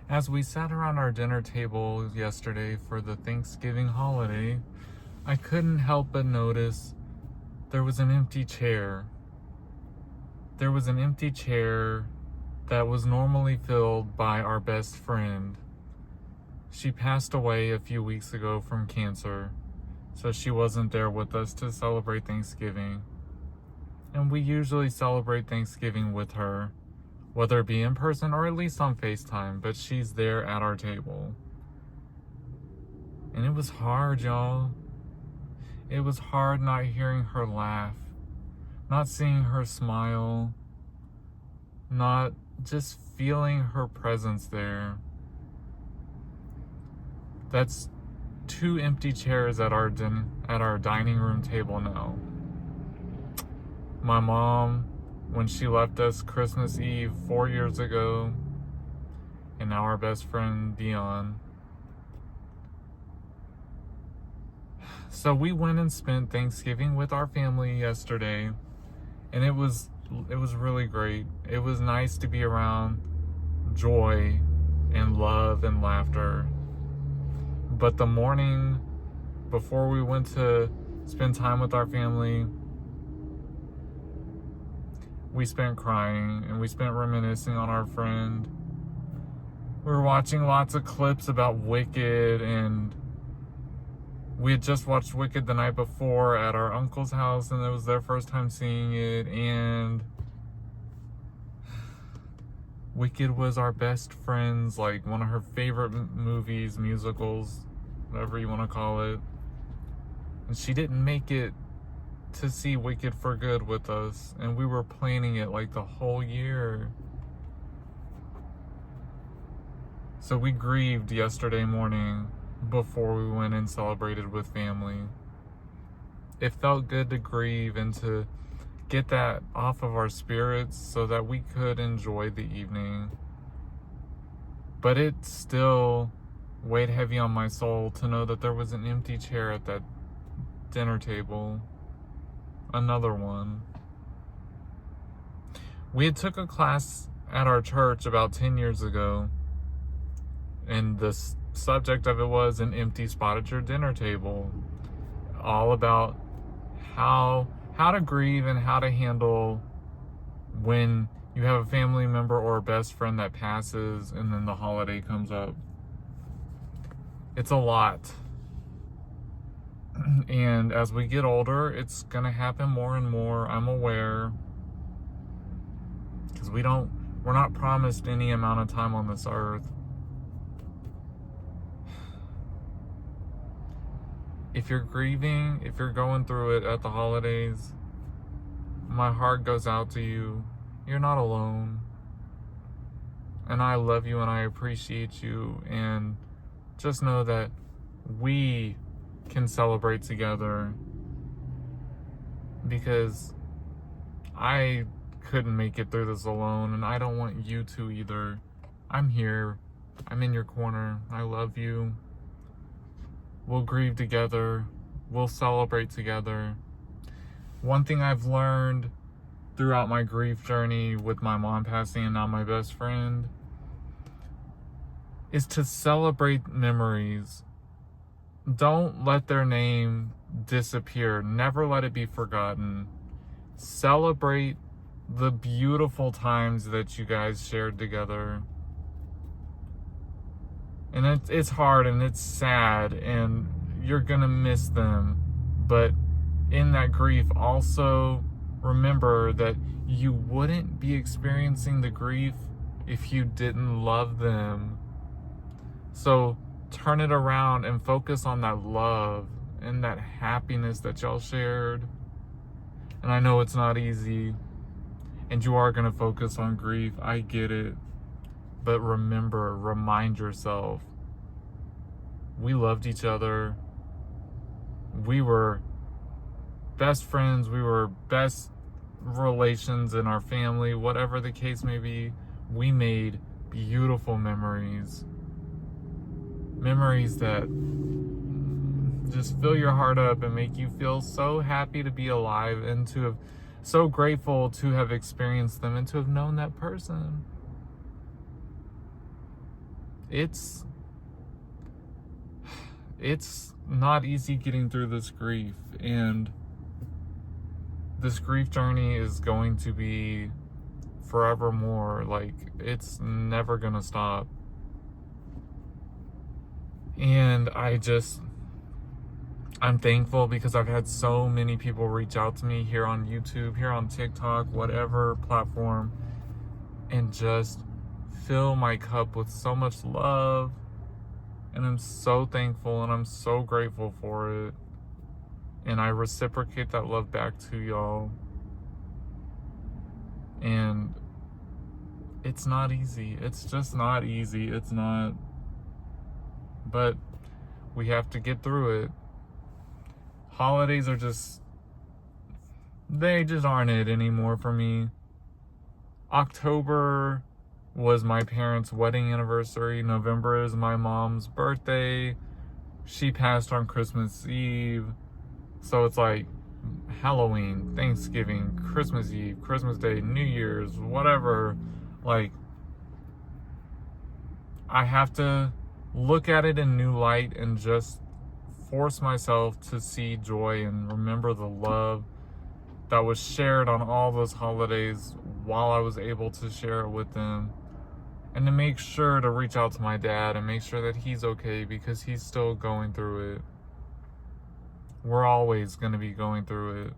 As we sat around our dinner table yesterday for the Thanksgiving holiday, I couldn't help but notice there was an empty chair. There was an empty chair that was normally filled by our best friend. She passed away a few weeks ago from cancer, so she wasn't there with us to celebrate Thanksgiving. And we usually celebrate Thanksgiving with her, whether it be in person or at least on FaceTime, but she's there at our table. And it was hard, y'all. It was hard not hearing her laugh, not seeing her smile, not just feeling her presence there. That's 2 empty chairs at our dining room table now. My mom, when she left us Christmas Eve 4 years ago, and now our best friend Dion. So we went and spent Thanksgiving with our family yesterday, and it was really great. It was nice to be around joy and love and laughter. But the morning before we went to spend time with our family, we spent crying and we spent reminiscing on our friend. We were watching lots of clips about Wicked, and we had just watched Wicked the night before at our uncle's house, and it was their first time seeing it, and Wicked was our best friend's, like, one of her favorite movies, musicals, whatever you want to call it. And she didn't make it to see Wicked for good with us, and we were planning it like the whole year. So we grieved yesterday morning before we went and celebrated with family. It felt good to grieve and to get that off of our spirits so that we could enjoy the evening. But it still weighed heavy on my soul to know that there was an empty chair at that dinner table. Another one. We had took a class at our church about 10 years ago, and the subject of it was an empty spot at your dinner table. All about how to grieve and how to handle when you have a family member or a best friend that passes and then the holiday comes up. It's a lot. And as we get older, it's gonna happen more and more. I'm aware, because we're not promised any amount of time on this earth. If you're grieving, if you're going through it at the holidays, my heart goes out to you. You're not alone. And I love you and I appreciate you. And just know that we can celebrate together, because I couldn't make it through this alone, and I don't want you to either. I'm here. I'm in your corner. I love you. We'll grieve together. We'll celebrate together. One thing I've learned throughout my grief journey with my mom passing and now my best friend is to celebrate memories. Don't let their name disappear. Never let it be forgotten. Celebrate the beautiful times that you guys shared together. And it's hard and it's sad and you're gonna miss them. But in that grief, also remember that you wouldn't be experiencing the grief if you didn't love them. So turn it around and focus on that love and that happiness that y'all shared. And I know it's not easy, and you are gonna focus on grief. I get it. But remember, remind yourself, we loved each other. We were best friends. We were best relations in our family. Whatever the case may be, we made beautiful memories. Memories that just fill your heart up and make you feel so happy to be alive and to have, so grateful to have experienced them and to have known that person. it's not easy getting through this grief, and this grief journey is going to be forevermore. Like, it's never gonna stop. And I'm thankful because I've had so many people reach out to me here on YouTube, here on TikTok, whatever platform, and just fill my cup with so much love. And I'm so thankful and I'm so grateful for it. And I reciprocate that love back to y'all. And it's not easy. It's just not easy. It's not. But we have to get through it. Holidays are they just aren't it anymore for me. October was my parents' wedding anniversary. November is my mom's birthday. She passed on Christmas Eve. So it's like Halloween, Thanksgiving, Christmas Eve, Christmas Day, New Year's, whatever. Like, I have to look at it in new light and just force myself to see joy and remember the love that was shared on all those holidays while I was able to share it with them. And to make sure to reach out to my dad and make sure that he's okay, because he's still going through it. We're always going to be going through it,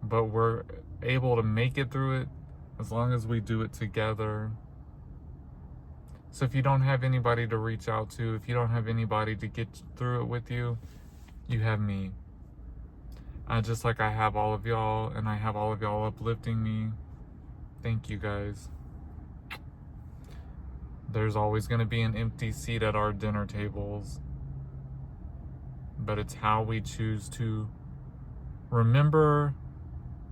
but we're able to make it through it as long as we do it together. So if you don't have anybody to reach out to, if you don't have anybody to get through it with you, you have me. Just like I have all of y'all, and I have all of y'all uplifting me. Thank you guys. There's always going to be an empty seat at our dinner tables, but it's how we choose to remember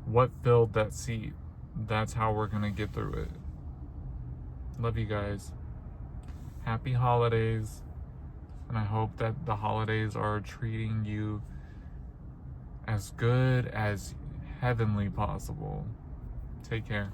what filled that seat. That's how we're going to get through it. Love you guys. Happy holidays. And I hope that the holidays are treating you as good as heavenly possible. Take care.